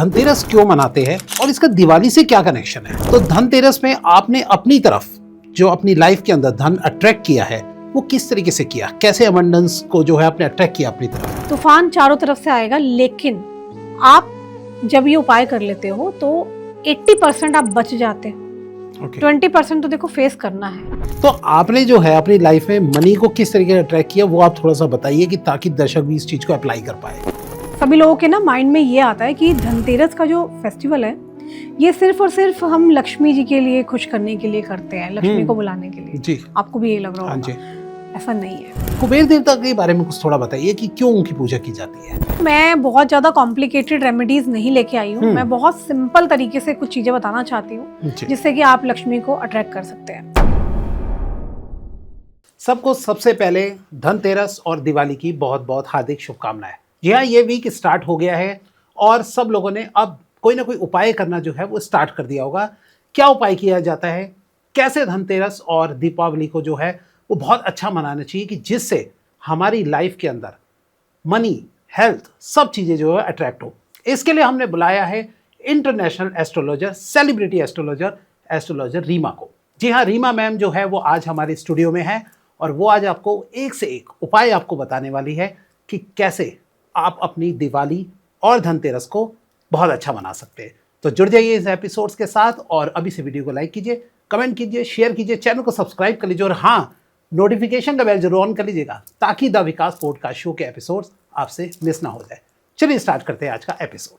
धनतेरस क्यों मनाते हैं और इसका दिवाली से क्या कनेक्शन है। तो धनतेरस में आपने अपनी तरफ जो अपनी लाइफ के अंदर धन अट्रैक्ट किया है वो किस तरीके से किया, कैसे अबंडेंस को जो है आपने अट्रैक्ट किया अपनी तरफ। तूफान चारों तरफ से आएगा, लेकिन आप जब ये उपाय कर लेते हो तो 80% आप बच जाते हो। 20% तो देखो फेस करना है। तो आपने जो है अपनी लाइफ में मनी को किस तरीके से अट्रैक्ट किया वो आप थोड़ा सा बताइए कि ताकि दर्शक भी इस चीज को अप्लाई कर पाए। सभी लोगों के ना माइंड में ये आता है कि धनतेरस का जो फेस्टिवल है ये सिर्फ और सिर्फ हम लक्ष्मी जी के लिए खुश करने के लिए करते हैं, लक्ष्मी को बुलाने के लिए। जी, आपको भी ये लग रहा होगा। ऐसा नहीं है। कुबेर देवता के बारे में कुछ थोड़ा बताइए कि क्यों उनकी पूजा की जाती है। मैं बहुत ज्यादा कॉम्प्लिकेटेड रेमेडीज नहीं लेके आई हूँ। मैं बहुत सिंपल तरीके से कुछ चीजें बताना चाहती हूँ जिससे कि आप लक्ष्मी को अट्रैक्ट कर सकते हैं। सबको सबसे पहले धनतेरस और दिवाली की बहुत बहुत हार्दिक शुभकामनाएं। जी हाँ, ये वीक स्टार्ट हो गया है और सब लोगों ने अब कोई ना कोई उपाय करना जो है वो स्टार्ट कर दिया होगा। क्या उपाय किया जाता है, कैसे धनतेरस और दीपावली को जो है वो बहुत अच्छा मनाना चाहिए कि जिससे हमारी लाइफ के अंदर मनी, हेल्थ, सब चीज़ें जो है अट्रैक्ट हो। इसके लिए हमने बुलाया है international astrologer, celebrity astrologer Reema को। जी हाँ, रीमा मैम जो है वो आज हमारे स्टूडियो में है और वो आज आपको एक से एक उपाय आपको बताने वाली है कि कैसे आप अपनी दिवाली और धनतेरस को बहुत अच्छा मना सकते हैं। तो जुड़ जाइए इस एपिसोड्स के साथ और अभी से वीडियो को लाइक कीजिए, कमेंट कीजिए, शेयर कीजिए, चैनल को सब्सक्राइब कर लीजिए और हाँ, नोटिफिकेशन का बेल जरूर ऑन कर लीजिएगा ताकि द विकास पॉडकास्ट शो के एपिसोड्स आपसे मिस ना हो जाए। चलिए स्टार्ट करते हैं आज का एपिसोड।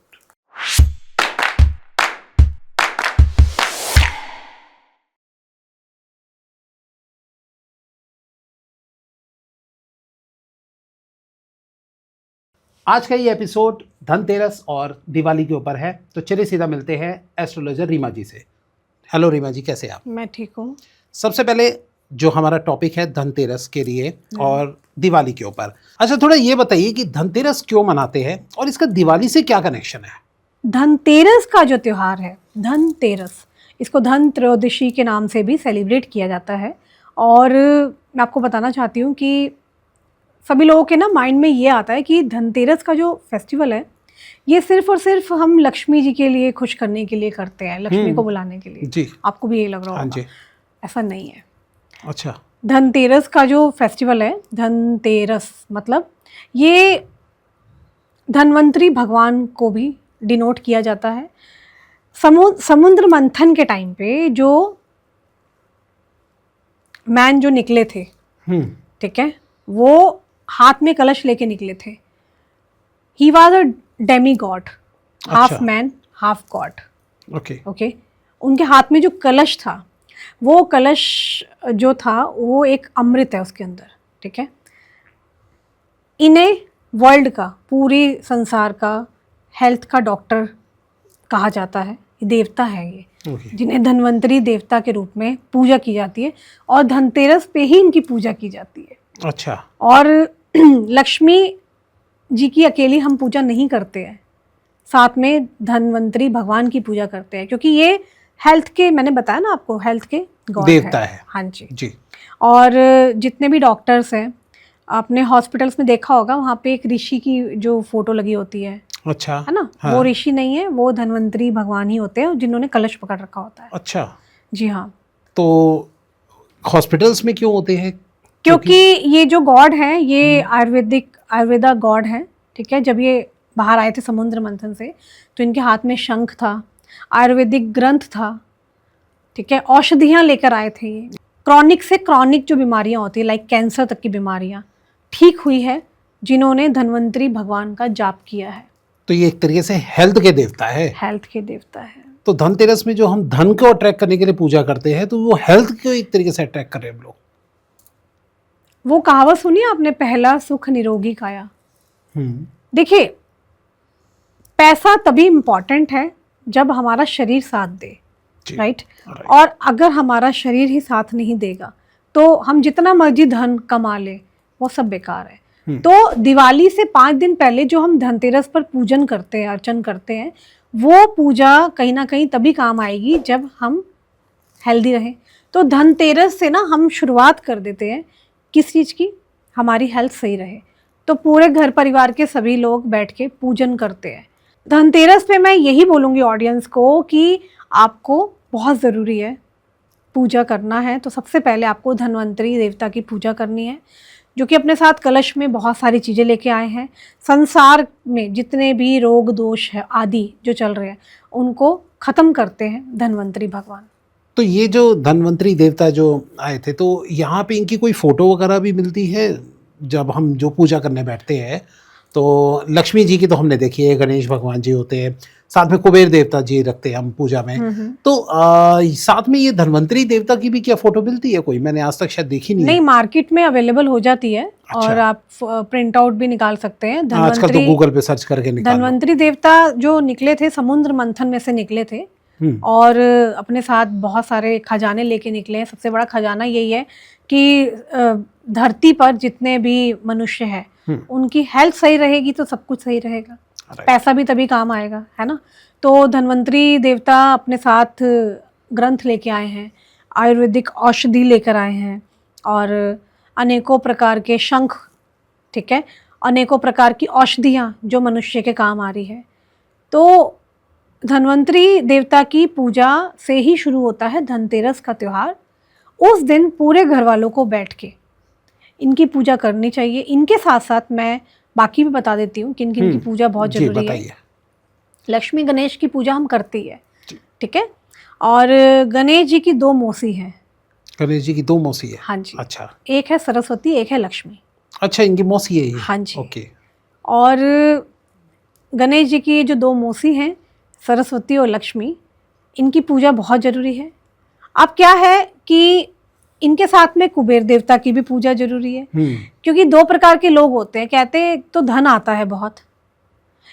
आज का ये एपिसोड धनतेरस और दिवाली के ऊपर है, तो चलिए सीधा मिलते हैं एस्ट्रोलॉजर रीमा जी से। हेलो रीमा जी, कैसे आप? मैं ठीक हूँ। सबसे पहले जो हमारा टॉपिक है धनतेरस के लिए और दिवाली के ऊपर, अच्छा थोड़ा ये बताइए कि धनतेरस क्यों मनाते हैं और इसका दिवाली से क्या कनेक्शन है। धनतेरस का जो त्योहार है, धनतेरस, इसको धन त्रयोदशी के नाम से भी सेलिब्रेट किया जाता है। और मैं आपको बताना चाहती हूँ कि सभी लोगों के ना माइंड में ये आता है कि धनतेरस का जो फेस्टिवल है ये सिर्फ और सिर्फ हम लक्ष्मी जी के लिए खुश करने के लिए करते हैं, लक्ष्मी को बुलाने के लिए। जी, आपको भी ये लग रहा होगा। ऐसा नहीं है। अच्छा, धनतेरस का जो फेस्टिवल है, धनतेरस मतलब ये धनवंतरी भगवान को भी डिनोट किया जाता है। समुद्र मंथन के टाइम पे जो मैन जो निकले थे, ठीक है, वो हाथ में कलश लेके निकले थे। He was a Demi God, half man half God. Okay. उनके हाथ में जो कलश था, वो कलश जो था वो एक अमृत है उसके अंदर, ठीक है। इन्हें वर्ल्ड का, पूरे संसार का हेल्थ का डॉक्टर कहा जाता है। देवता है ये, जिन्हें धनवंतरी देवता के रूप में पूजा की जाती है और धनतेरस पे ही इनकी पूजा की जाती है। अच्छा। और लक्ष्मी जी की अकेली हम पूजा नहीं करते हैं, साथ में धनवंतरी भगवान की पूजा करते हैं, क्योंकि ये हेल्थ के, मैंने बताया ना आपको, हेल्थ के गॉड देवता है। हाँ जी जी। और जितने भी डॉक्टर्स हैं, आपने हॉस्पिटल्स में देखा होगा, वहाँ पे एक ऋषि की जो फोटो लगी होती है। अच्छा, है ना। हाँ। वो ऋषि नहीं है, वो धनवंतरी भगवान ही होते हैं जिन्होंने कलश पकड़ रखा होता है। अच्छा, जी हाँ। तो हॉस्पिटल्स में क्यों होते हैं? क्योंकि ये जो गॉड है ये आयुर्वेदा गॉड है, ठीक है। जब ये बाहर आए थे समुद्र मंथन से तो इनके हाथ में शंख था, आयुर्वेदिक ग्रंथ था, ठीक है, औषधियाँ लेकर आए थे। ये क्रॉनिक से क्रॉनिक जो बीमारियाँ होती है, लाइक कैंसर तक की बीमारियाँ ठीक हुई है जिन्होंने धनवंतरी भगवान का जाप किया है। तो ये एक तरीके से हेल्थ के देवता है। हेल्थ के देवता है। तो धनतेरस में जो हम धन को अट्रैक्ट करने के लिए पूजा करते हैं, तो वो हेल्थ को एक तरीके से अट्रैक्ट कर रहे हैं हम लोग। वो कहावत सुनी आपने, पहला सुख निरोगी काया। देखिए, पैसा तभी इम्पोर्टेंट है जब हमारा शरीर साथ दे, राइट। और अगर हमारा शरीर ही साथ नहीं देगा तो हम जितना मर्जी धन कमा ले, वो सब बेकार है। तो दिवाली से 5 दिन पहले जो हम धनतेरस पर पूजन करते हैं, अर्चन करते हैं, वो पूजा कहीं ना कहीं तभी काम आएगी जब हम हेल्दी रहें। तो धनतेरस से ना हम शुरुआत कर देते हैं किस चीज़ की, हमारी हेल्थ सही रहे। तो पूरे घर परिवार के सभी लोग बैठ के पूजन करते हैं। धनतेरस पे मैं यही बोलूँगी ऑडियंस को कि आपको बहुत ज़रूरी है पूजा करना है, तो सबसे पहले आपको धन्वंतरी देवता की पूजा करनी है, जो कि अपने साथ कलश में बहुत सारी चीज़ें लेके आए हैं। संसार में जितने भी रोग दोष है आदि जो चल रहे हैं उनको ख़त्म करते हैं धन्वंतरी भगवान। तो ये जो धन्वंतरी देवता जो आए थे, तो यहाँ पे इनकी कोई फोटो वगैरह भी मिलती है जब हम जो पूजा करने बैठते हैं? तो लक्ष्मी जी की तो हमने देखी है, गणेश भगवान जी होते हैं, साथ में कुबेर देवता जी रखते हैं हम पूजा में। तो साथ में ये धन्वंतरी देवता की भी क्या फोटो मिलती है कोई? मैंने आज तक शायद देखी नहीं। नहीं, मार्केट में अवेलेबल हो जाती है। अच्छा। और आप प्रिंट आउट भी निकाल सकते हैं। आजकल तो गूगल पे सर्च करके निकाल लो। धन्वंतरी देवता जो निकले थे समुद्र मंथन में से निकले थे और अपने साथ बहुत सारे खजाने लेके निकले हैं। सबसे बड़ा खजाना यही है कि धरती पर जितने भी मनुष्य है उनकी हेल्थ सही रहेगी तो सब कुछ सही रहेगा, पैसा भी तभी काम आएगा, है ना। तो धन्वंतरी देवता अपने साथ ग्रंथ लेके आए हैं, आयुर्वेदिक औषधि लेकर आए हैं और अनेकों प्रकार के शंख, ठीक है, अनेकों प्रकार की औषधियाँ जो मनुष्य के काम आ रही है। तो धन्वंतरी देवता की पूजा से ही शुरू होता है धनतेरस का त्यौहार। उस दिन पूरे घर वालों को बैठ के इनकी पूजा करनी चाहिए। इनके साथ साथ मैं बाकी भी बता देती हूँ किन किन की पूजा बहुत जरूरी है। लक्ष्मी गणेश की पूजा हम करते ही है, ठीक है। और गणेश जी की दो मौसी हैं। गणेश जी की दो मौसी है? हाँ जी। अच्छा। एक है सरस्वती, एक है लक्ष्मी। अच्छा, इनकी मौसी है ये? हाँ जी। ओके। और गणेश जी की जो दो मौसी हैं सरस्वती और लक्ष्मी, इनकी पूजा बहुत ज़रूरी है। अब क्या है कि इनके साथ में कुबेर देवता की भी पूजा जरूरी है, क्योंकि दो प्रकार के लोग होते हैं। कहते हैं तो धन आता है बहुत,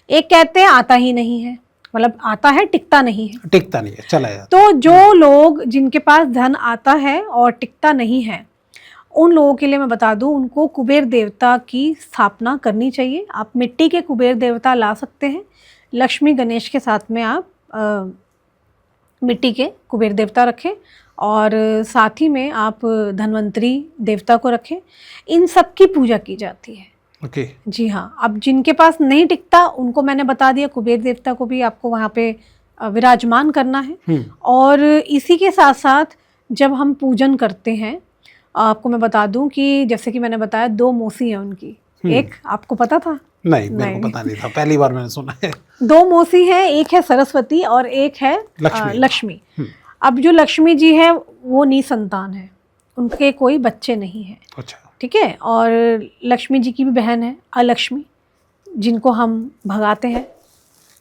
एक कहते हैं आता ही नहीं है, मतलब आता है टिकता नहीं है। टिकता नहीं है, चला जाता। तो जो लोग जिनके पास धन आता है और टिकता नहीं है, उन लोगों के लिए मैं बता दूं, उनको कुबेर देवता की स्थापना करनी चाहिए। आप मिट्टी के कुबेर देवता ला सकते हैं। लक्ष्मी गणेश के साथ में आप मिट्टी के कुबेर देवता रखें और साथ ही में आप धन्वंतरी देवता को रखें। इन सब की पूजा की जाती है। ओके। जी हाँ। अब जिनके पास नहीं टिकता उनको मैंने बता दिया, कुबेर देवता को भी आपको वहाँ पे विराजमान करना है। और इसी के साथ साथ जब हम पूजन करते हैं, आपको मैं बता दूं कि जैसे कि मैंने बताया दो मौसी हैं उनकी। एक आपको पता था? नहीं, मेरे को पता नहीं था, पहली बार मैंने सुना है। दो मौसी हैं, एक है सरस्वती और एक है लक्ष्मी। अब जो लक्ष्मी जी है वो निसंतान है, उनके कोई बच्चे नहीं है। अच्छा। ठीक है। और लक्ष्मी जी की भी बहन है अलक्ष्मी, जिनको हम भगाते हैं।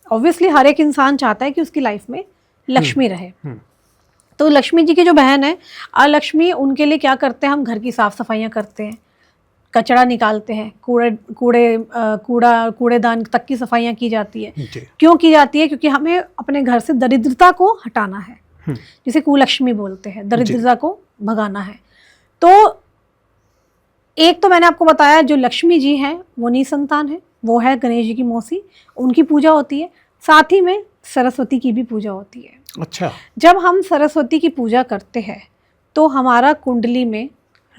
ऑब्वियसली हर एक इंसान चाहता है कि उसकी लाइफ में लक्ष्मी रहे। तो लक्ष्मी जी की जो बहन है अलक्ष्मी, उनके लिए क्या करते हैं, हम घर की साफ सफाइयाँ करते हैं, कचरा निकालते हैं, कूड़ेदान तक की सफाइयाँ की जाती है। क्यों की जाती है? क्योंकि हमें अपने घर से दरिद्रता को हटाना है, जिसे कुलक्ष्मी बोलते हैं, दरिद्रता को भगाना है। तो एक तो मैंने आपको बताया जो लक्ष्मी जी हैं वो निसंतान है, वो है गणेश जी की मौसी, उनकी पूजा होती है। साथ ही में सरस्वती की भी पूजा होती है। अच्छा। जब हम सरस्वती की पूजा करते हैं तो हमारा कुंडली में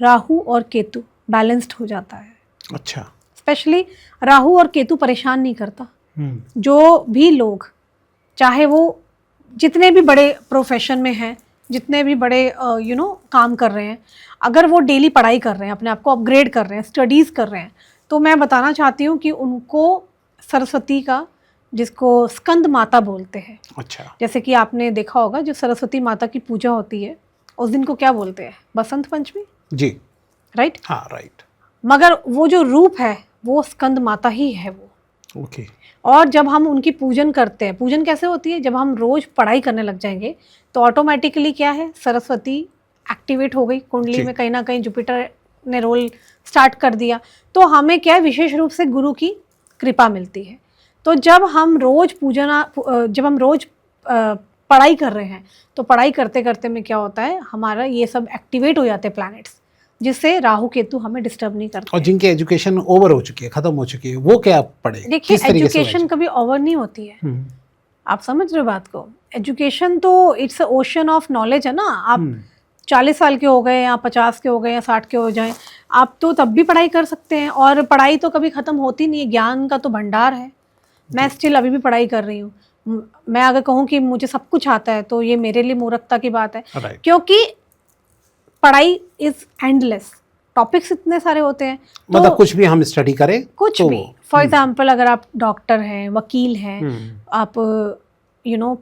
राहु और केतु बैलेंस्ड हो जाता है। अच्छा। स्पेशली राहु और केतु परेशान नहीं करता। जो भी लोग, चाहे वो जितने भी बड़े प्रोफेशन में हैं, जितने भी बड़े काम कर रहे हैं, अगर वो डेली पढ़ाई कर रहे हैं, अपने आप को अपग्रेड कर रहे हैं, स्टडीज़ कर रहे हैं, तो मैं बताना चाहती हूँ कि उनको सरस्वती का, जिसको स्कंद माता बोलते हैं। अच्छा। जैसे कि आपने देखा होगा जो सरस्वती माता की पूजा होती है उस दिन को क्या बोलते हैं? बसंत पंचमी। जी। राइट। हाँ, राइट। मगर वो जो रूप है वो स्कंद माता ही है वो। ओके। और जब हम उनकी पूजन करते हैं, पूजन कैसे होती है? जब हम रोज पढ़ाई करने लग जाएंगे तो ऑटोमेटिकली क्या है, सरस्वती एक्टिवेट हो गई कुंडली में, कहीं ना कहीं जुपिटर ने रोल स्टार्ट कर दिया। तो हमें क्या है, विशेष रूप से गुरु की कृपा मिलती है। तो जब हम रोज पढ़ाई कर रहे हैं तो पढ़ाई करते करते में क्या होता है, हमारा ये सब एक्टिवेट हो जाते हैं प्लैनेट्स, जिससे राहु केतु हमें डिस्टर्ब नहीं करते। और जिनकी एजुकेशन ओवर हो चुकी है, खत्म हो चुकी है, वो क्या पढ़े? देखिए, एजुकेशन कभी ओवर नहीं होती है। आप समझ रहे हो बात को? एजुकेशन तो it's a ocean of knowledge है ना। आप 40 साल के हो गए या 50 के हो गए या 60 के हो जाएं, आप तो तब भी पढ़ाई कर सकते हैं। और पढ़ाई तो कभी ख़त्म होती नहीं है, ज्ञान का तो भंडार है। मैं स्टिल अभी भी पढ़ाई कर रही हूँ। मैं अगर कहूँ कि मुझे सब कुछ आता है तो ये मेरे लिए मूर्खता की बात है, क्योंकि पढ़ाई इज एंडलेस, टॉपिक्स इतने सारे होते हैं। मतलब कुछ भी हम स्टडी करें, कुछ भी, फॉर एग्जाम्पल अगर आप डॉक्टर हैं, वकील हैं, आप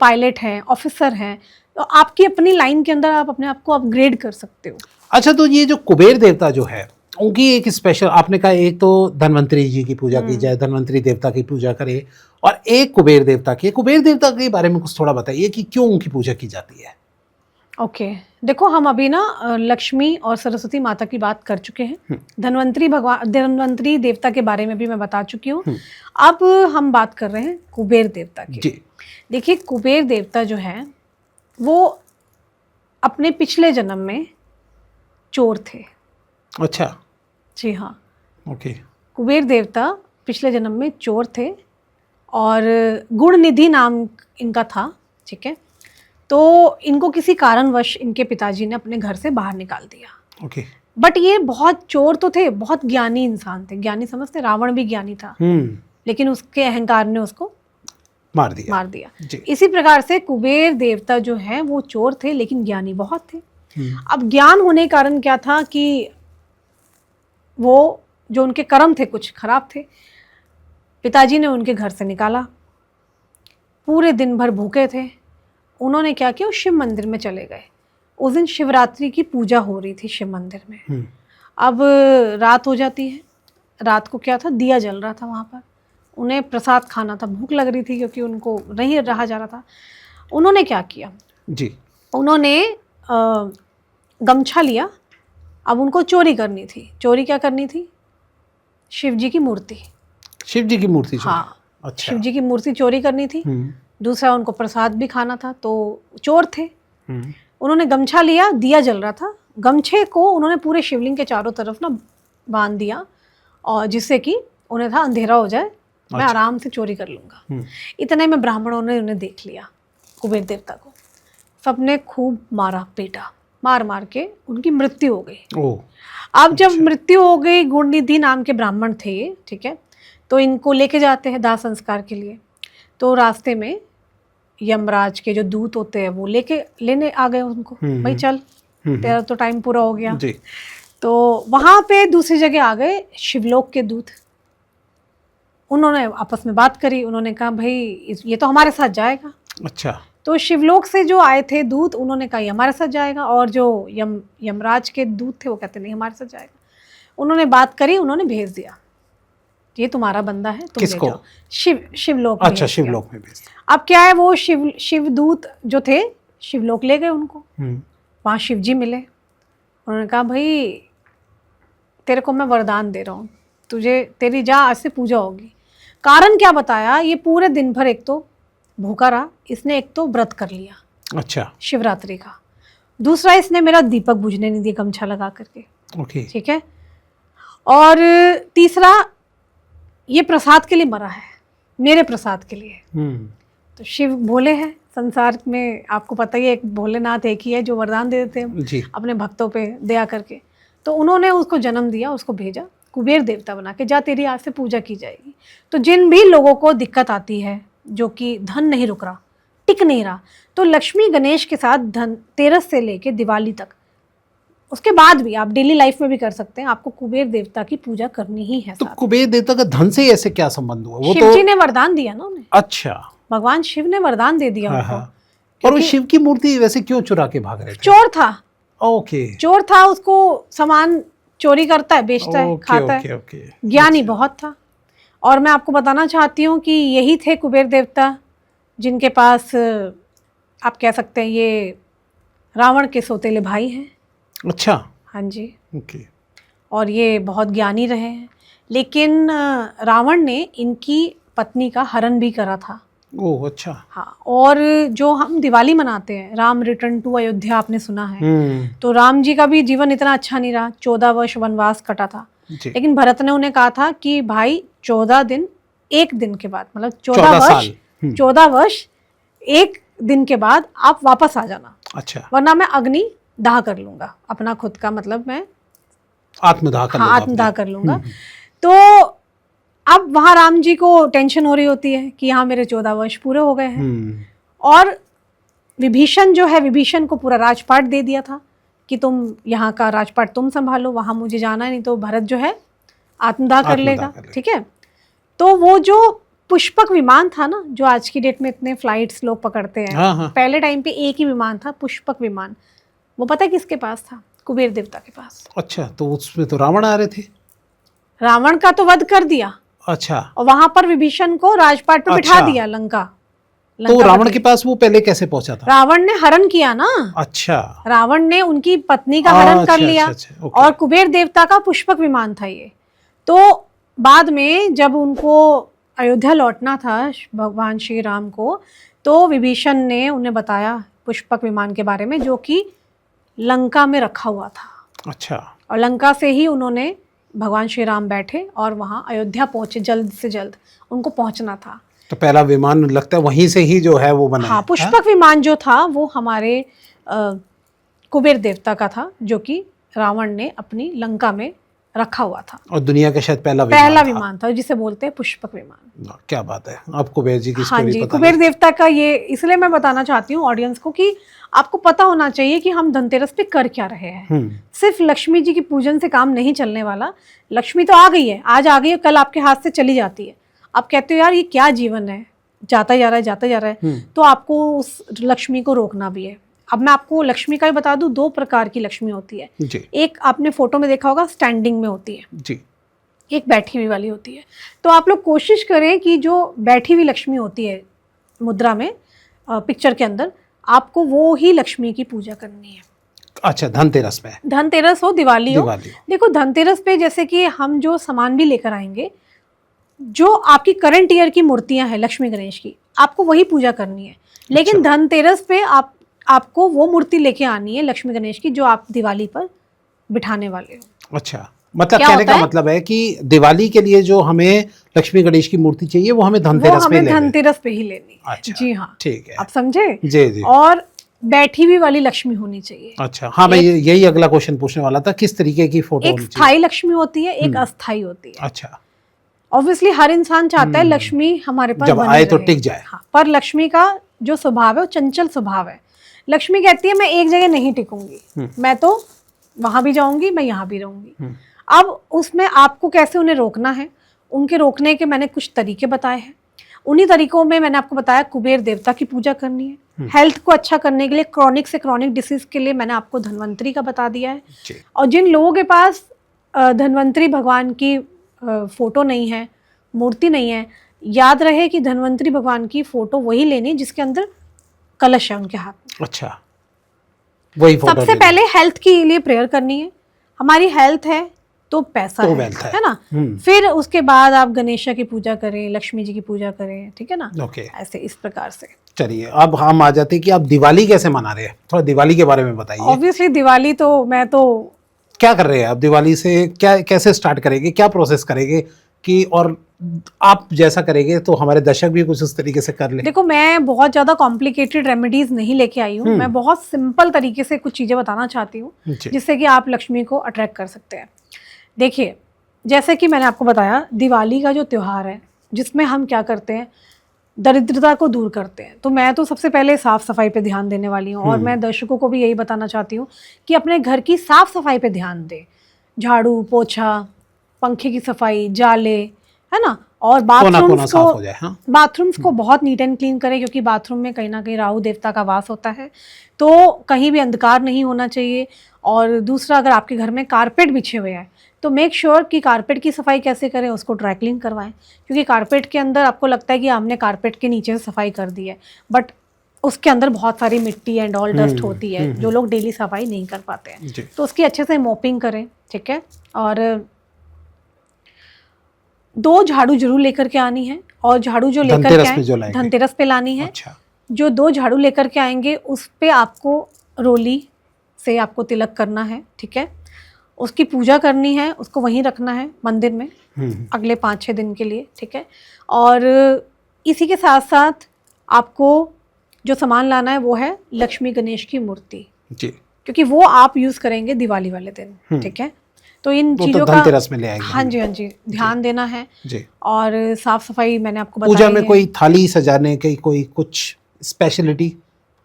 पायलट हैं, ऑफिसर हैं, तो आपकी अपनी लाइन के अंदर आप अपने आप को अपग्रेड कर सकते हो। अच्छा, तो ये जो कुबेर देवता जो है उनकी एक स्पेशल, आपने कहा एक तो धन्वंतरी जी की पूजा की जाए, धन्वंतरी देवता की पूजा करे, और एक कुबेर देवता की। कुबेर देवता के बारे में कुछ थोड़ा बताइए कि क्यों उनकी पूजा की जाती है। ओके, देखो हम अभी ना लक्ष्मी और सरस्वती माता की बात कर चुके हैं, धन्वंतरी देवता के बारे में भी मैं बता चुकी हूँ। अब हम बात कर रहे हैं कुबेर देवता की। देखिए, कुबेर देवता जो है वो अपने पिछले जन्म में चोर थे। अच्छा, जी हाँ, ओके। कुबेर देवता पिछले जन्म में चोर थे और गुणनिधि नाम इनका था, ठीक है। तो इनको किसी कारणवश इनके पिताजी ने अपने घर से बाहर निकाल दिया। ओके। बट ये बहुत चोर तो थे, बहुत ज्ञानी इंसान थे। ज्ञानी समझते, रावण भी ज्ञानी था, लेकिन उसके अहंकार ने उसको मार दिया। इसी प्रकार से कुबेर देवता जो है वो चोर थे लेकिन ज्ञानी बहुत थे। अब ज्ञान होने के कारण क्या था कि वो जो उनके कर्म थे कुछ खराब थे। पिताजी ने उनके घर से निकाला, पूरे दिन भर भूखे थे। उन्होंने क्या किया, शिव मंदिर में चले गए। उस दिन शिवरात्रि की पूजा हो रही थी शिव मंदिर में। अब रात हो जाती है, रात को क्या था, दिया जल रहा था वहाँ पर। उन्हें प्रसाद खाना था, भूख लग रही थी क्योंकि उनको नहीं रहा जा रहा था। उन्होंने क्या किया जी, उन्होंने गमछा लिया। अब उनको चोरी करनी थी। चोरी क्या करनी थी? शिव जी की मूर्ति। शिव जी की मूर्ति? हाँ, अच्छा। शिव जी की मूर्ति चोरी करनी थी। दूसरा उनको प्रसाद भी खाना था, तो चोर थे। उन्होंने गमछा लिया, दिया जल रहा था, गमछे को उन्होंने पूरे शिवलिंग के चारों तरफ ना बांध दिया, और जिससे कि उन्हें था अंधेरा हो जाए, मैं आराम से चोरी कर लूँगा। इतने में ब्राह्मणों ने उन्हें देख लिया, कुबेर देवता को। सबने खूब मारा पीटा, मार मार के उनकी मृत्यु हो गई। अब जब मृत्यु हो गई, गुणनिधि नाम के ब्राह्मण थे, ठीक है, तो इनको लेके जाते हैं दाह संस्कार के लिए। तो रास्ते में यमराज के जो दूत होते हैं वो लेने आ गए उनको, भाई चल तेरा तो टाइम पूरा हो गया जी। तो वहाँ पे दूसरी जगह आ गए शिवलोक के दूत। उन्होंने आपस में बात करी, उन्होंने कहा भाई ये तो हमारे साथ जाएगा। अच्छा। तो शिवलोक से जो आए थे दूत, उन्होंने कहा ये हमारे साथ जाएगा, और जो यमराज के दूत थे वो कहते नहीं हमारे साथ जाएगा। उन्होंने बात करी, उन्होंने भेज दिया, ये तुम्हारा बंदा है, तुम ले जाओ। शिवलोक। अच्छा, शिवलोक में भेज दिया। अब क्या है, वो शिवदूत जो थे शिवलोक ले गए उनको। वहाँ शिव जी मिले। उन्होंने कहा भाई तेरे को मैं वरदान दे रहा हूँ, तेरी जा आज से पूजा होगी। कारण क्या बताया, ये पूरे दिन भर एक तो भूखा रहा, इसने एक तो व्रत कर लिया, अच्छा, शिवरात्रि का। दूसरा, इसने मेरा दीपक बुझने नहीं दिया गमछा लगा करके, ओके, ठीक है। और तीसरा, ये प्रसाद के लिए मरा है, मेरे प्रसाद के लिए। तो शिव भोले हैं, संसार में आपको पता ही है, एक भोलेनाथ एक ही है जो वरदान दे देते हैं अपने भक्तों पे दया करके। तो उन्होंने उसको जन्म दिया, उसको भेजा कुबेर देवता बना के, जा तेरी आज से पूजा की जाएगी। तो जिन भी लोगों को दिक्कत आती है, जो कि धन नहीं रुक रहा, टिक नहीं रहा, तो लक्ष्मी गणेश के साथ धनतेरस से लेके दिवाली तक, उसके बाद भी आप डेली लाइफ में भी कर सकते हैं, आपको कुबेर देवता की पूजा करनी ही है। तो कुबेर देवता का धन से ऐसे क्या संबंध हुआ? वो शिव जी ने वरदान दिया ना उन्हें। अच्छा, भगवान शिव ने वरदान दे दिया उनको। और वो शिव की मूर्ति वैसे क्यों चुरा के भाग रहे थे? चोर था। ओके, चोर था, उसको सामान चोरी करता है, बेचता है, खाता है। ज्ञानी बहुत था। और मैं आपको बताना चाहती हूँ कि यही थे कुबेर देवता जिनके पास आप कह सकते हैं ये रावण के सौतेले भाई हैं। अच्छा, हाँ जी, ओके। और ये बहुत ज्ञानी रहे हैं, लेकिन रावण ने इनकी पत्नी का हरण भी करा था। ओह, अच्छा। हाँ, और जो हम दिवाली मनाते हैं, राम रिटर्न टू अयोध्या, आपने सुना है, तो राम जी का भी जीवन इतना अच्छा नहीं रहा, 14 वर्ष वनवास कटा था। लेकिन भरत ने उन्हें कहा था कि भाई 14 दिन एक दिन के बाद, मतलब 14 वर्ष एक दिन के बाद आप वापस आ जाना। अच्छा, वरना मैं अग्नि दाह कर लूंगा अपना खुद का, मतलब मैं आत्मदाह कर लूंगा। तो अब वहां राम जी को टेंशन हो रही होती है कि यहाँ मेरे 14 वर्ष पूरे हो गए हैं, और विभीषण जो है, विभीषण को पूरा राजपाट दे दिया था कि तुम यहाँ का राजपाट तुम संभालो, वहां मुझे जाना नहीं तो भरत जो है आत्मदाह कर लेगा, ठीक है। तो वो जो पुष्पक विमान था ना, जो आज की डेट में इतने फ्लाइट्स लोग पकड़ते हैं, हाँ। पहले टाइम पे एक ही विमान था, पुष्पक विमान। वो पता है किसके पास था? कुबेर देवता के पास। अच्छा, तो उसमें तो रावण आ रहे थे। रावण का तो वध कर दिया, अच्छा, और वहां पर विभीषण को राजपाट पे बिठा दिया लंका। तो रावण के पास वो पहले कैसे पहुंचा था? रावण ने हरण किया ना। अच्छा, रावण ने उनकी पत्नी का हरण कर लिया। और कुबेर देवता का पुष्पक विमान था ये। तो बाद में जब उनको अयोध्या लौटना था भगवान श्री राम को, तो विभीषण ने उन्हें बताया पुष्पक विमान के बारे में, जो कि लंका में रखा हुआ था। अच्छा, और लंका से ही उन्होंने भगवान श्री राम बैठे और वहाँ अयोध्या पहुंचे, जल्द से जल्द उनको पहुंचना था। तो पहला विमान लगता है वहीं से ही जो है वो बना। हाँ, पुष्पक विमान जो था वो हमारे कुबेर देवता का था, जो कि रावण ने अपनी लंका में रखा हुआ था, और दुनिया का शायद पहला विमान था जिसे बोलते हैं पुष्पक विमान। क्या बात है, अब कुबेर जी की हाँ जी, कुबेर देवता का ये इसलिए मैं बताना चाहती हूँ ऑडियंस को कि आपको पता होना चाहिए कि हम धनतेरस पे कर क्या रहे हैं। सिर्फ लक्ष्मी जी की पूजन से काम नहीं चलने वाला। लक्ष्मी तो आ गई है, आज आ गई है, कल आपके हाथ से चली जाती है। आप कहते हो यार ये क्या जीवन है, जाता जा रहा है, जाता जा रहा है। तो आपको उस लक्ष्मी को रोकना भी है। अब मैं आपको लक्ष्मी का ही बता दूं, 2 प्रकार की लक्ष्मी होती है जी। एक आपने फोटो में देखा होगा स्टैंडिंग में होती है जी, एक बैठी हुई वाली होती है। तो आप लोग कोशिश करें कि जो बैठी हुई लक्ष्मी होती है मुद्रा में, पिक्चर के अंदर, आपको वो ही लक्ष्मी की पूजा करनी है। अच्छा, धनतेरस पे, धनतेरस हो, दिवाली हो। देखो धनतेरस पे जैसे कि हम जो सामान भी लेकर आएंगे, जो आपकी करंट ईयर की मूर्तियां हैं लक्ष्मी गणेश की, आपको वही पूजा करनी है। लेकिन धनतेरस पे आपको वो मूर्ति लेके आनी है लक्ष्मी गणेश की जो आप दिवाली पर बिठाने वाले हो। अच्छा, मतलब कहने का मतलब है कि दिवाली के लिए जो हमें लक्ष्मी गणेश की मूर्ति चाहिए वो हमें धनतेरस पे ही लेनी। अच्छा, जी हाँ, ठीक है, आप समझे। जी जी। और बैठी हुई वाली लक्ष्मी होनी चाहिए। अच्छा, हाँ, मैं यही अगला क्वेश्चन पूछने वाला था, किस तरीके की फोटो एक स्थायी लक्ष्मी होती है, एक अस्थायी होती है। अच्छा, ऑब्वियसली हर इंसान चाहता है लक्ष्मी हमारे पास जब आए तो टिक जाए। हाँ, पर लक्ष्मी का जो स्वभाव है वो चंचल स्वभाव है। लक्ष्मी कहती है मैं एक जगह नहीं टिकूंगी, मैं तो वहां भी जाऊंगी, मैं यहाँ भी रहूंगी। अब उसमें आपको कैसे उन्हें रोकना है, उनके रोकने के मैंने कुछ तरीके बताए हैं। उन्हीं तरीकों में मैंने आपको बताया कुबेर देवता की पूजा करनी है। हेल्थ को अच्छा करने के लिए, क्रॉनिक से क्रॉनिक डिसीज के लिए मैंने आपको धन्वंतरी का बता दिया है। और जिन लोगों के पास धन्वंतरी भगवान की फोटो नहीं है, मूर्ति नहीं है, याद रहे कि धन्वंतरी भगवान की फोटो वही लेनी जिसके अंदर कलश है उनके हाथ में। अच्छा, वही फोटो। सबसे पहले हेल्थ के लिए प्रेयर करनी है। हमारी हेल्थ है तो पैसा तो है ना। फिर उसके बाद आप गणेशा की पूजा करें, लक्ष्मी जी की पूजा करें, ठीक है ना। ऐसे इस प्रकार से। चलिए, अब हम आ जाते हैं कि आप दिवाली कैसे मना रहे हैं, थोड़ा दिवाली के बारे में बताइए। ऑब्वियसली दिवाली तो मैं तो क्या कर रहे हैं आप दिवाली से, क्या कैसे स्टार्ट करेंगे, क्या प्रोसेस करेंगे कि, और आप जैसा करेंगे तो हमारे दर्शक भी कुछ उस तरीके से कर ले। देखो, मैं बहुत ज़्यादा कॉम्प्लिकेटेड रेमेडीज नहीं लेके आई हूँ। मैं बहुत सिंपल तरीके से कुछ चीज़ें बताना चाहती हूँ जिससे कि आप लक्ष्मी को अट्रैक्ट कर सकते हैं। देखिए, जैसे कि मैंने आपको बताया, दिवाली का जो त्यौहार है जिसमें हम क्या करते हैं, दरिद्रता को दूर करते हैं। तो मैं तो सबसे पहले साफ़ सफाई पे ध्यान देने वाली हूँ, और मैं दर्शकों को भी यही बताना चाहती हूँ कि अपने घर की साफ़ सफाई पे ध्यान दें। झाड़ू पोछा, पंखे की सफाई, जाले, है ना, और बाथरूम्स को बहुत नीट एंड क्लीन करें, क्योंकि बाथरूम में कहीं ना कहीं राहु देवता का वास होता है, तो कहीं भी अंधकार नहीं होना चाहिए। और दूसरा, अगर आपके घर में कारपेट बिछे हुए हैं तो मेक श्योर कि कारपेट की सफाई कैसे करें, उसको ड्राई क्लीन करवाएं, क्योंकि कारपेट के अंदर आपको लगता है कि हमने कारपेट के नीचे से सफाई कर दी है, बट उसके अंदर बहुत सारी मिट्टी एंड ऑल डस्ट होती है जो लोग डेली सफाई नहीं कर पाते हैं। तो उसकी अच्छे से मोपिंग करें, ठीक है। और 2 झाड़ू जरूर लेकर के आनी है, और झाड़ू जो लेकर के आए धनतेरस पे लानी है। अच्छा। जो 2 झाड़ू लेकर के आएंगे उस पे आपको रोली से आपको तिलक करना है, ठीक है। उसकी पूजा करनी है, उसको वहीं रखना है मंदिर में अगले 5-6 दिन के लिए, ठीक है। और इसी के साथ साथ आपको जो सामान लाना है वो है लक्ष्मी गणेश की मूर्ति जी, क्योंकि वो आप यूज़ करेंगे दिवाली वाले दिन, ठीक है। तो इन वो चीजों तो का धनतेरस में ले आएंगे। हाँ जी, हाँ जी, ध्यान देना है जी। और साफ सफाई मैंने आपको पूजा बताई में है। कोई थाली सजाने की कोई कुछ स्पेशलिटी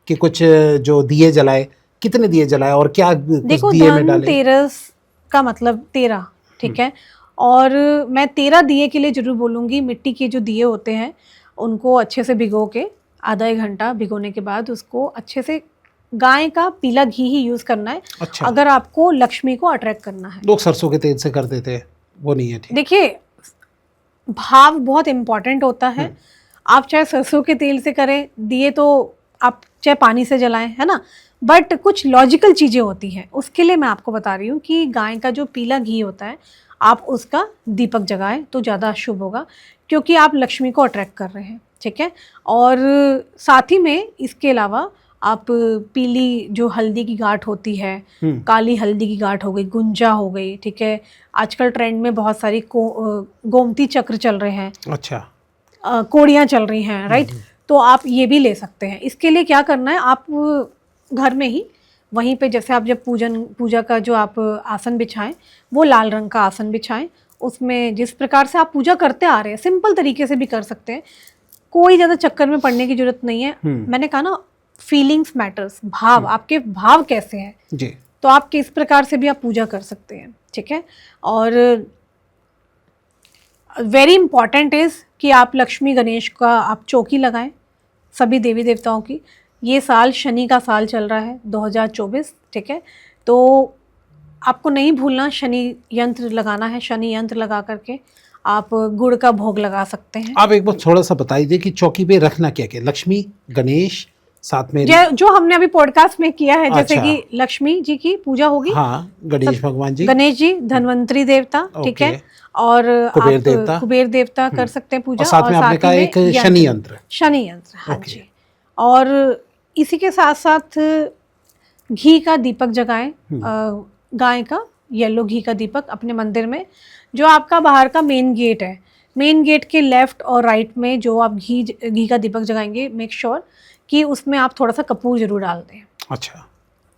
कि कुछ जो दिए जलाए, कितने दिए जलाए और क्या कुछ देखो, दिए में डाले? धनतेरस का मतलब 13, ठीक है, और मैं 13 दिए के लिए जरूर बोलूँगी। मिट्टी के जो दिए होते हैं उनको अच्छे से भिगो के आधा 1 घंटा भिगोने के बाद उसको अच्छे से, गाय का पीला घी ही यूज़ करना है अच्छा। अगर आपको लक्ष्मी को अट्रैक्ट करना है। लोग सरसों के तेल से कर देते हैं, वो नहीं है ठीक? देखिए, भाव बहुत इम्पॉर्टेंट होता है। आप चाहे सरसों के तेल से करें दिए, तो आप चाहे पानी से जलाएं, है ना, बट कुछ लॉजिकल चीज़ें होती हैं। उसके लिए मैं आपको बता रही हूँ कि गाय का जो पीला घी होता है आप उसका दीपक जगाएं तो ज़्यादा शुभ होगा, क्योंकि आप लक्ष्मी को अट्रैक्ट कर रहे हैं, ठीक है। और साथ ही में इसके अलावा आप पीली जो हल्दी की गांठ होती है, काली हल्दी की गांठ हो गई, गुंजा हो गई, ठीक है, आजकल ट्रेंड में बहुत सारी गोमती चक्र चल रहे हैं, अच्छा। कोड़ियाँ चल रही हैं, राइट, तो आप ये भी ले सकते हैं। इसके लिए क्या करना है, आप घर में ही वहीं पे, जैसे आप जब पूजा का जो आप आसन बिछाएं वो लाल रंग का आसन बिछाएं, उसमें जिस प्रकार से आप पूजा करते आ रहे हैं सिंपल तरीके से भी कर सकते हैं, कोई ज़्यादा चक्कर में पड़ने की जरूरत नहीं है। मैंने कहा ना, फीलिंग्स मैटर्स, भाव, आपके भाव कैसे हैं जी, तो आप किस प्रकार से भी आप पूजा कर सकते हैं, ठीक है। और वेरी इंपॉर्टेंट इज़ कि आप लक्ष्मी गणेश का आप चौकी लगाएं, सभी देवी देवताओं की। ये साल शनि का साल चल रहा है 2024, ठीक है, तो आपको नहीं भूलना शनि यंत्र लगाना है। शनि यंत्र लगा करके आप गुड़ का भोग लगा सकते हैं। आप एक बार थोड़ा सा बताइए कि चौकी पे रखना क्या क्या? लक्ष्मी, गणेश, साथ में जो हमने अभी पॉडकास्ट में किया है, जैसे अच्छा। कि लक्ष्मी जी की पूजा होगी, हाँ, गणेश भगवान जी, गणेश जी, धन्वंतरी देवता, ठीक है, और कुबेर आप देवता, कुबेर देवता कर सकते हैं पूजा, और साथ में आपने कहा एक शनि यंत्र। शनि यंत्र, हाँ जी। और इसी के साथ साथ घी का दीपक जगाएं, गाय का येलो घी का दीपक अपने मंदिर में, जो आपका बाहर का मेन गेट है, मेन गेट के लेफ्ट और राइट में जो आप घी का दीपक जगाएंगे, मेक श्योर कि उसमें आप थोड़ा सा कपूर जरूर डाल दें। अच्छा।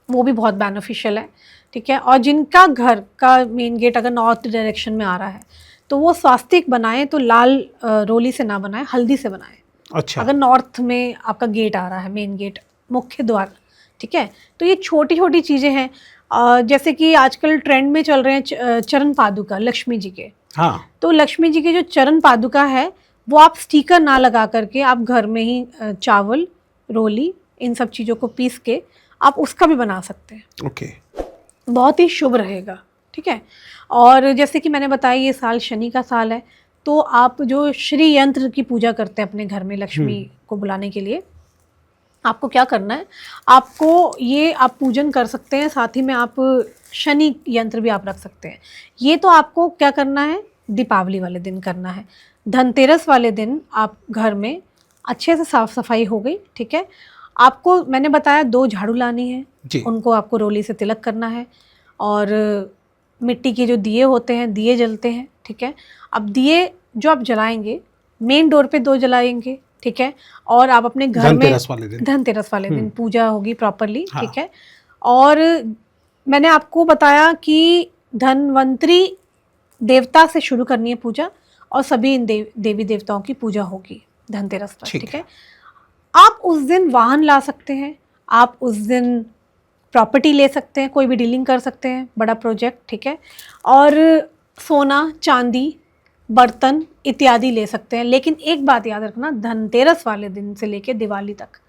वो भी बहुत बेनिफिशियल है, ठीक है। और जिनका घर का मेन गेट अगर नॉर्थ डायरेक्शन में आ रहा है तो वो स्वास्तिक बनाएं, तो लाल रोली से ना बनाएं, हल्दी से बनाएं। अच्छा। अगर नॉर्थ में आपका गेट आ रहा है, मेन गेट, मुख्य द्वार, ठीक है। तो ये छोटी छोटी चीज़ें हैं। जैसे कि आजकल ट्रेंड में चल रहे हैं चरण पादुका लक्ष्मी जी के। हाँ। तो लक्ष्मी जी के जो चरण पादुका है वो आप स्टिकर ना लगा करके आप घर में ही चावल, रोली, इन सब चीज़ों को पीस के आप उसका भी बना सकते हैं। ओके। बहुत ही शुभ रहेगा, ठीक है। और जैसे कि मैंने बताया ये साल शनि का साल है, तो आप जो श्री यंत्र की पूजा करते हैं अपने घर में लक्ष्मी को बुलाने के लिए, आपको क्या करना है, आपको ये आप पूजन कर सकते हैं, साथ ही में आप शनि यंत्र भी आप रख सकते हैं। ये तो आपको क्या करना है, दीपावली वाले दिन करना है। धनतेरस वाले दिन आप घर में अच्छे से साफ सफाई हो गई, ठीक है। आपको मैंने बताया 2 झाड़ू लानी है, उनको आपको रोली से तिलक करना है, और मिट्टी के जो दिए होते हैं, दिए जलते हैं, ठीक है। अब दिए जो आप जलाएंगे, मेन डोर पे 2 जलाएंगे, ठीक है, और आप अपने घर में धनतेरस वाले दिन पूजा होगी प्रॉपरली, ठीक है। और मैंने आपको बताया कि धनवंतरी देवता से शुरू करनी है पूजा, और सभी देवी देवताओं की पूजा होगी धनतेरस पर, ठीक है। आप उस दिन वाहन ला सकते हैं, आप उस दिन प्रॉपर्टी ले सकते हैं, कोई भी डीलिंग कर सकते हैं, बड़ा प्रोजेक्ट, ठीक है। और सोना, चांदी, बर्तन इत्यादि ले सकते हैं। लेकिन एक बात याद रखना, धनतेरस वाले दिन से लेके दिवाली तक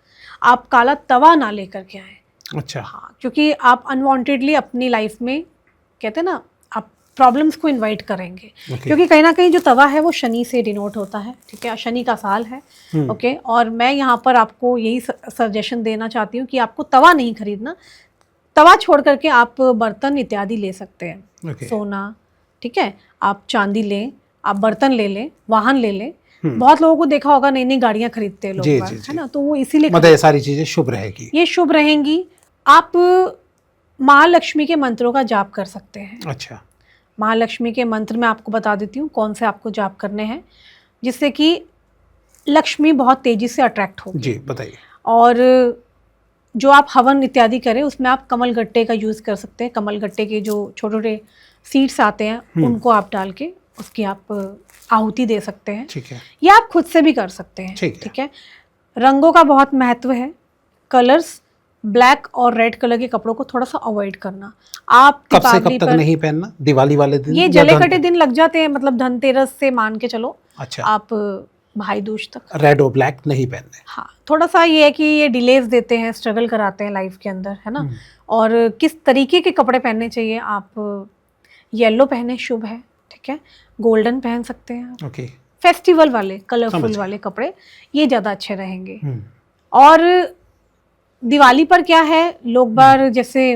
आप काला तवा ना लेकर के आए। अच्छा। हाँ, क्योंकि आप अनवांटेडली अपनी लाइफ में, कहते हैं ना, आप प्रॉब्लम्स को इनवाइट करेंगे, क्योंकि कहीं ना कहीं जो तवा है वो शनि से डिनोट होता है, ठीक है, शनि का साल है, ओके। और मैं यहाँ पर आपको यही सजेशन देना चाहती हूँ कि आपको तवा नहीं खरीदना, तवा छोड़ करके आप बर्तन इत्यादि ले सकते हैं। सोना, ठीक है, आप चांदी लें, आप बर्तन ले लें, वाहन ले लें। बहुत लोगों को देखा होगा नई नई गाड़ियां खरीदते हैं लोग, है ना, तो वो इसीलिए मतलब ये सारी चीजें शुभ रहेगी, ये शुभ रहेंगी। आप महालक्ष्मी के मंत्रों का जाप कर सकते हैं। अच्छा। महालक्ष्मी के मंत्र मैं आपको बता देती हूँ कौन से आपको जाप करने हैं, जिससे कि लक्ष्मी बहुत तेजी से अट्रैक्ट होगी। जी बताइए। और जो आप हवन इत्यादि करें उसमें आप कमल गट्टे का यूज़ कर सकते हैं। कमल गट्टे के जो छोटे छोटे सीड्स आते हैं उनको आप डाल के उसकी आप आहुति दे सकते हैं। ठीक है। या आप खुद से भी कर सकते हैं। ठीक है। रंगों का बहुत महत्व है। कलर्स ब्लैक और रेड कलर के कपड़ों को थोड़ा सा अवॉइड करना। आप कब से कब तक नहीं पहनना? दिवाली वाले दिन? ये जले कटे दिन लग जाते हैं, मतलब धनतेरस से मान के चलो। अच्छा। आप भाई दूज तक रेड और ब्लैक नहीं पहनने। हाँ, थोड़ा सा ये है कि ये डिलेज देते हैं, स्ट्रगल कराते हैं लाइफ के अंदर, है ना। और किस तरीके के कपड़े पहनने चाहिए? आप येलो पहने शुभ है। ठीक है। गोल्डन पहन सकते हैं। ओके। फेस्टिवल वाले कलरफुल वाले कपड़े ये ज़्यादा अच्छे रहेंगे। और दिवाली पर क्या है, लोग बार जैसे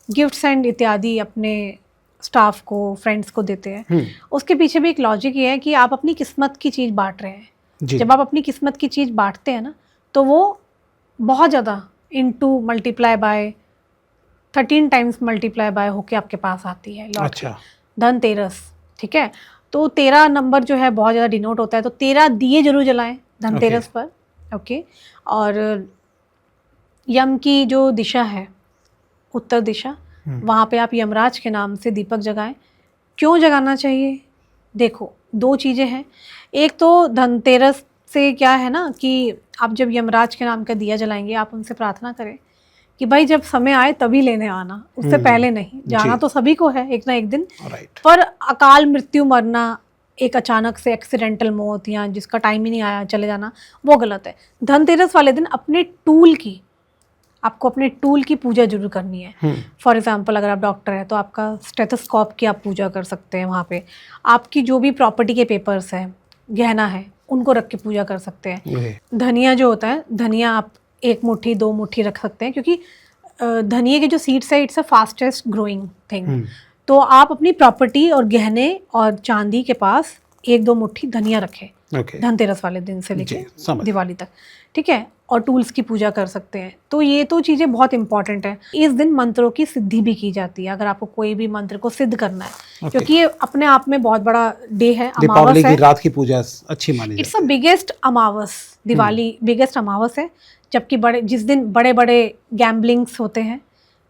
गिफ्ट्स एंड इत्यादि अपने स्टाफ को, फ्रेंड्स को देते हैं। उसके पीछे भी एक लॉजिक ये है कि आप अपनी किस्मत की चीज़ बांट रहे हैं। जब आप अपनी किस्मत की चीज़ बांटते हैं ना, तो वो बहुत ज़्यादा into multiply by 13 times multiply by होके आपके पास आती है लौट के। धनतेरस, ठीक है। तो 13 नंबर जो है बहुत ज़्यादा डिनोट होता है, तो 13 दिए जरूर जलाएं धनतेरस पर। ओके। और यम की जो दिशा है, उत्तर दिशा, वहाँ पे आप यमराज के नाम से दीपक जगाएं। क्यों जगाना चाहिए? देखो, दो चीज़ें हैं। एक तो धनतेरस से क्या है ना कि आप जब यमराज के नाम का दिया जलाएंगे, आप उनसे प्रार्थना करें कि भाई जब समय आए तभी लेने आना, उससे पहले नहीं। जाना तो सभी को है एक ना एक दिन, पर अकाल मृत्यु मरना, एक अचानक से एक्सीडेंटल मौत या जिसका टाइम ही नहीं आया चले जाना, वो गलत है। धनतेरस वाले दिन अपने टूल की, आपको अपने टूल की पूजा जरूर करनी है। फॉर एग्जांपल अगर आप डॉक्टर हैं तो आपका स्टेथोस्कोप की आप पूजा कर सकते हैं वहाँ पे। आपकी जो भी प्रॉपर्टी के पेपर्स हैं, गहना है, उनको रख के पूजा कर सकते हैं। धनिया जो होता है, धनिया आप 1 मुट्ठी 2 मुट्ठी रख सकते हैं, क्योंकि धनिया के जो सीड्स है, it's a fastest growing thing. तो आप अपनी प्रॉपर्टी और गहने और चांदी के पास 1-2 मुट्ठी धनिया रखें धनतेरस वाले दिन से लेके दिवाली तक। ठीक है। और टूल्स की पूजा कर सकते हैं। तो ये तो चीज़ें बहुत इंपॉर्टेंट है। इस दिन मंत्रों की सिद्धि भी की जाती है, अगर आपको कोई भी मंत्र को सिद्ध करना है, क्योंकि ये अपने आप में बहुत बड़ा डे है। अमावस है, रात की पूजा अच्छी मानी जाती है। It's a biggest Amavas, Diwali biggest अमावस है। जबकि जिस दिन बड़े बड़े गैम्बलिंग्स होते हैं,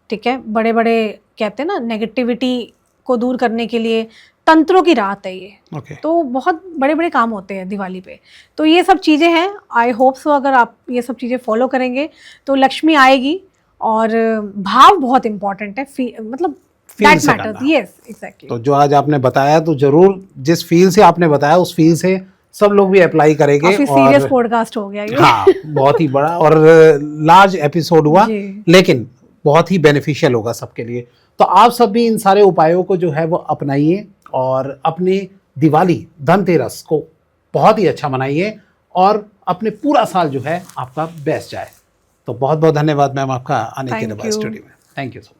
ठीक है, बड़े बड़े कहते हैं ना, नेगेटिविटी को दूर करने के लिए तंत्रों की रात है ये। तो बहुत बड़े बड़े काम होते हैं दिवाली पे। तो ये सब चीज़ें हैं। आई होप सो अगर आप ये सब चीज़ें फॉलो करेंगे तो लक्ष्मी आएगी। और भाव बहुत इंपॉर्टेंट है, मतलब दैट मैटर्स। Yes, exactly. तो जो आज आपने बताया, तो जरूर जिस फील से आपने बताया उस फील से सब लोग भी अप्लाई करेंगे। काफी सीरियस पॉडकास्ट हो गया ये। हाँ, बहुत ही बड़ा और लार्ज एपिसोड हुआ, लेकिन बहुत ही बेनिफिशियल होगा सबके लिए। तो आप सब भी इन सारे उपायों को जो है वो अपनाइए और अपने दिवाली धनतेरस को बहुत ही अच्छा मनाइए और अपने पूरा साल जो है आपका बेस्ट जाए। तो बहुत बहुत धन्यवाद मैम आपका आने के लिए स्टूडियो में। Thank you so much.